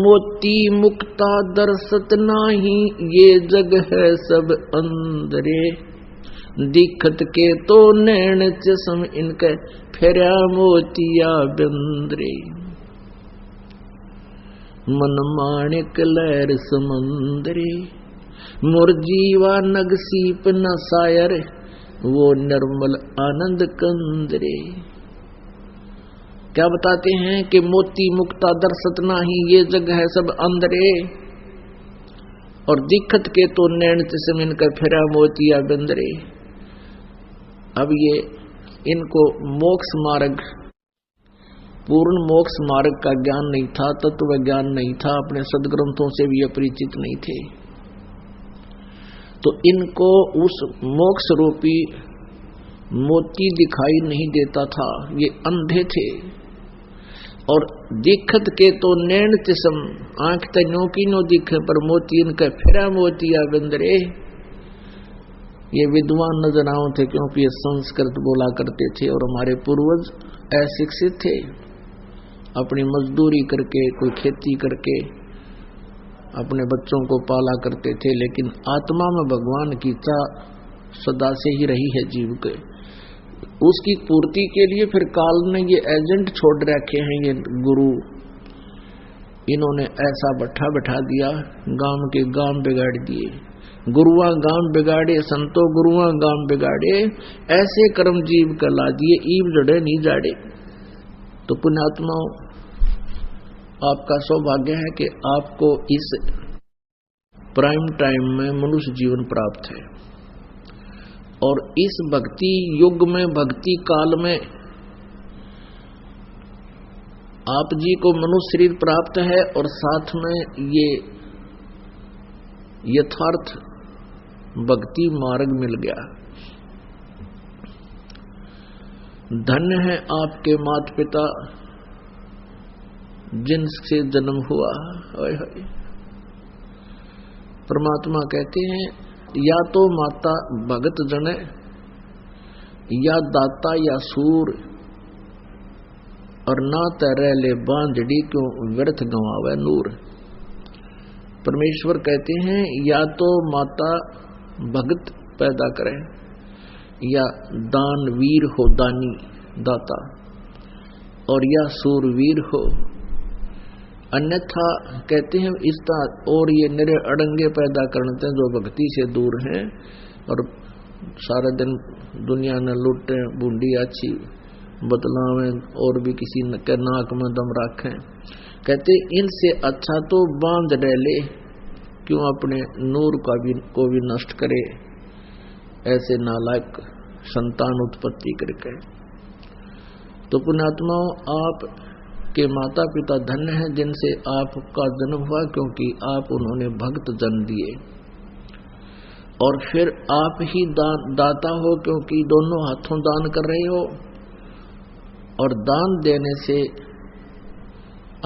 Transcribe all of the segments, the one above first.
मोती मुक्ता दर्शत नाही, ये जग है सब अंदरे। दिखत के तो नैन चश्म इनके, फेरा मोतिया बंदरे। मन माणिक लहर समंदरे, मोर जीवा नग सीप न सायर, वो निर्मल आनंद कंदरे। क्या बताते हैं कि मोती मुक्ता दर्शत नाही, ये जग है सब अंदरे। और दिखत के तो नैन चश्म इनकर, फेरा मोतिया बंदरे। अब ये इनको मोक्ष मार्ग, पूर्ण मोक्ष मार्ग का ज्ञान नहीं था, तत्व ज्ञान नहीं था, अपने सदग्रंथों से भी अपरिचित नहीं थे। तो इनको उस मोक्ष रूपी मोती दिखाई नहीं देता था, ये अंधे थे। और दिखत के तो नैन चश्म, आंख तन्यों की नो दिखे, पर मोती इनका फेरा मोतिया बंदरे। ये विद्वान नजराओं थे, क्योंकि ये संस्कृत बोला करते थे और हमारे पूर्वज अशिक्षित थे। अपनी मजदूरी करके, कोई खेती करके अपने बच्चों को पाला करते थे, लेकिन आत्मा में भगवान की चाह सदा से ही रही है जीव के। उसकी पूर्ति के लिए फिर काल ने ये एजेंट छोड़ रखे हैं, ये गुरु। इन्होंने ऐसा बैठा बैठा दिया, गांव के गांव बिगाड़ दिए। गुरुआ गांव बिगाड़े, संतो गुरुआ गांव बिगाड़े, ऐसे कर्म जीव कला दिए, ईव जड़े नहीं जाड़े। तो पुण्यात्माओं, आपका सौभाग्य है कि आपको इस प्राइम टाइम में मनुष्य जीवन प्राप्त है। और इस भक्ति युग में, भक्ति काल में आप जी को मनुष्य शरीर प्राप्त है, और साथ में ये यथार्थ भक्ति मार्ग मिल गया। धन्य है आपके माता पिता जिनसे जन्म हुआ। परमात्मा कहते हैं, या तो माता भगत जने, या दाता या सूर, और ना तरह ले बांझड़ी, क्यों व्यर्थ गंवावे नूर। परमेश्वर कहते हैं, या तो माता भगत पैदा करे, या दानवीर हो, दानी दाता, और या सूरवीर हो। अन्यथा कहते हैं इस और ये निरे अड़ंगे पैदा करते हैं जो भक्ति से दूर हैं और सारा दिन दुनिया ने लूटे, बूंदी अच्छी बतलावें और भी किसी के नाक में दम रखें। कहते इनसे अच्छा तो बांध डाले, क्यों अपने नूर को भी नष्ट करे, ऐसे नालायक संतान उत्पत्ति करके। तो पुण्यात्माओं, आप के माता पिता धन्य हैं जिनसे आपका जन्म हुआ, क्योंकि आप उन्होंने भक्त जन्म दिए। और फिर आप ही दाता हो, क्योंकि दोनों हाथों दान कर रहे हो, और दान देने से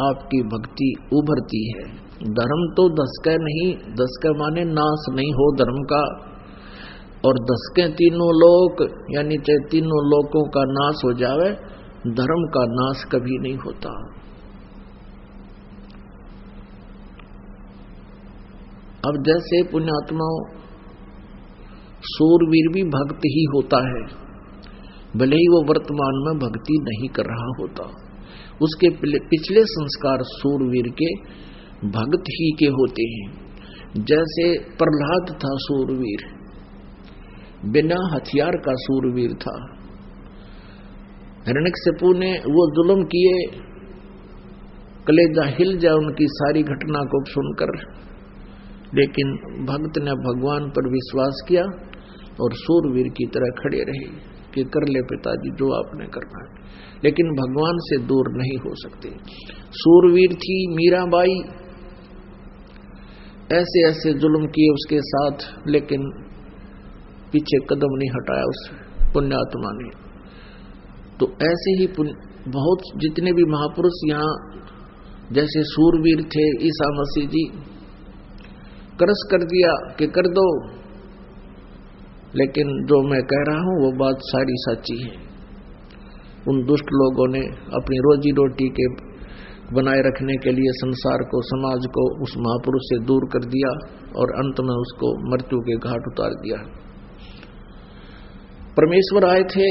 आपकी भक्ति उभरती है। धर्म तो दसके नहीं, दसके माने नाश नहीं हो धर्म का, और दसके तीनों लोक, यानी चाहे तीनों लोकों का नाश हो जावे, धर्म का नाश कभी नहीं होता। अब जैसे पुण्यात्माओं, सूरवीर भी भक्त ही होता है, भले ही वो वर्तमान में भक्ति नहीं कर रहा होता। उसके पिछले संस्कार सूरवीर के भक्त ही के होते हैं। जैसे प्रहलाद था सूरवीर, बिना हथियार का सूरवीर था। हिरण्यकशिपु ने वो जुल्म किए, कलेजा हिल जाए उनकी सारी घटना को सुनकर, लेकिन भक्त ने भगवान पर विश्वास किया और सूरवीर की तरह खड़े रहे कि कर ले पिताजी जो आपने करना है, लेकिन भगवान से दूर नहीं हो सकते। सूरवीर थी मीराबाई, ऐसे ऐसे जुल्म किए उसके साथ, लेकिन पीछे कदम नहीं हटाया उस पुण्यात्मा ने। तो ऐसे ही बहुत जितने भी महापुरुष यहाँ जैसे सूरवीर थे, ईसा मसीह जी करस कर दिया कि कर दो, लेकिन जो मैं कह रहा हूं वो बात सारी सच्ची है। उन दुष्ट लोगों ने अपनी रोजी रोटी के बनाए रखने के लिए संसार को, समाज को उस महापुरुष से दूर कर दिया और अंत में उसको मृत्यु के घाट उतार दिया। परमेश्वर आए थे,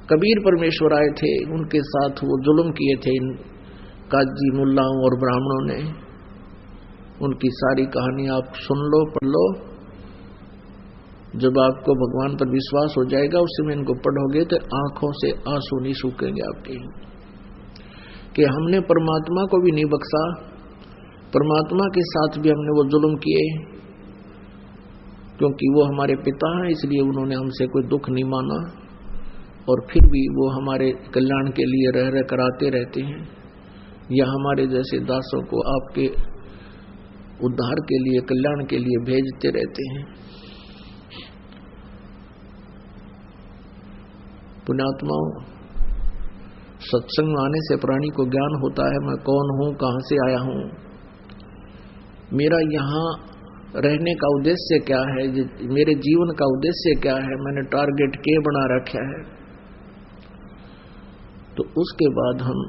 कबीर परमेश्वर आए थे, उनके साथ वो जुल्म किए थे इन काजी मुल्लाओं और ब्राह्मणों ने। उनकी सारी कहानी आप सुन लो, पढ़ लो। जब आपको भगवान पर विश्वास हो जाएगा, उस समय इनको पढ़ोगे तो आंखों से आंसू नहीं सूखेंगे आपके, कि हमने परमात्मा को भी नहीं बख्शा, परमात्मा के साथ भी हमने वो जुल्म किए, क्योंकि वो हमारे पिता हैं, इसलिए उन्होंने हमसे कोई दुख नहीं माना, और फिर भी वो हमारे कल्याण के लिए रह रह कराते रहते हैं, या हमारे जैसे दासों को आपके उद्धार के लिए, कल्याण के लिए भेजते रहते हैं। पुण्यात्माओं, सत्संग में आने से प्राणी को ज्ञान होता है, मैं कौन हूं, कहां से आया हूं, मेरा यहाँ रहने का उद्देश्य क्या है, मेरे जीवन का उद्देश्य क्या है, मैंने टारगेट क्या बना रखा है। तो उसके बाद हम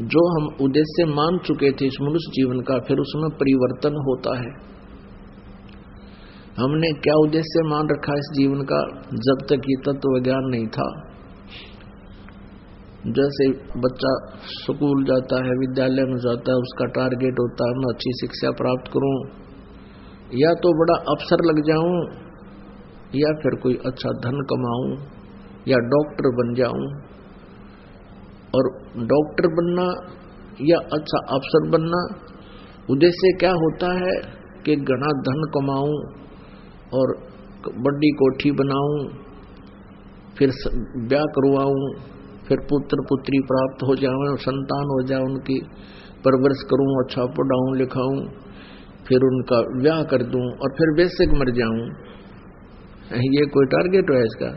जो हम उद्देश्य मान चुके थे इस मनुष्य जीवन का, फिर उसमें परिवर्तन होता है। हमने क्या उद्देश्य मान रखा इस जीवन का, जब तक ये तत्व ज्ञान नहीं था। जैसे बच्चा स्कूल जाता है, विद्यालय में जाता है, उसका टारगेट होता है मैं अच्छी शिक्षा प्राप्त करूं, या तो बड़ा अफसर लग जाऊं, या फिर कोई अच्छा धन कमाऊं, या डॉक्टर बन जाऊं। और डॉक्टर बनना या अच्छा अफसर बनना, उद्देश्य क्या होता है कि घना धन कमाऊं और बड़ी कोठी बनाऊं, फिर ब्याह करवाऊं, फिर पुत्र पुत्री प्राप्त हो जाए, संतान हो जाए, उनकी परवरिश करूं, अच्छा पढ़ाऊं लिखाऊं, फिर उनका ब्याह कर दूं और फिर वैसे मर जाऊं। ये कोई टारगेट है इसका?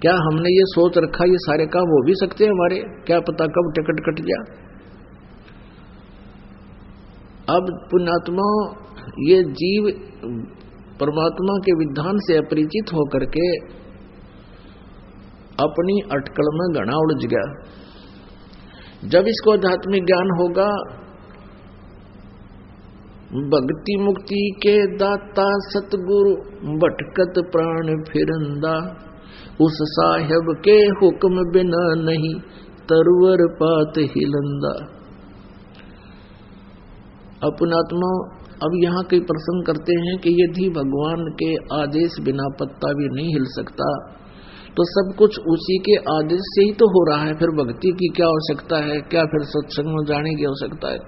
क्या हमने ये सोच रखा ये सारे काम हो भी सकते हैं हमारे? क्या पता कब टिकट कट गया। अब पुण्यात्मा, ये जीव परमात्मा के विधान से अपरिचित होकर के अपनी अटकल में घना उलझ गया। जब इसको आध्यात्मिक ज्ञान होगा, भक्ति मुक्ति के दाता सतगुरु भटकत प्राण फिरंदा, उस साहेब के हुक्म बिना नहीं तरवर पात हिलंदा। अपनात्मा, अब यहाँ कई प्रसंग करते हैं कि यदि भगवान के आदेश बिना पत्ता भी नहीं हिल सकता, तो सब कुछ उसी के आदेश से ही तो हो रहा है, फिर भक्ति की क्या आवश्यकता है, क्या फिर सत्संग में जाने की आवश्यकता है।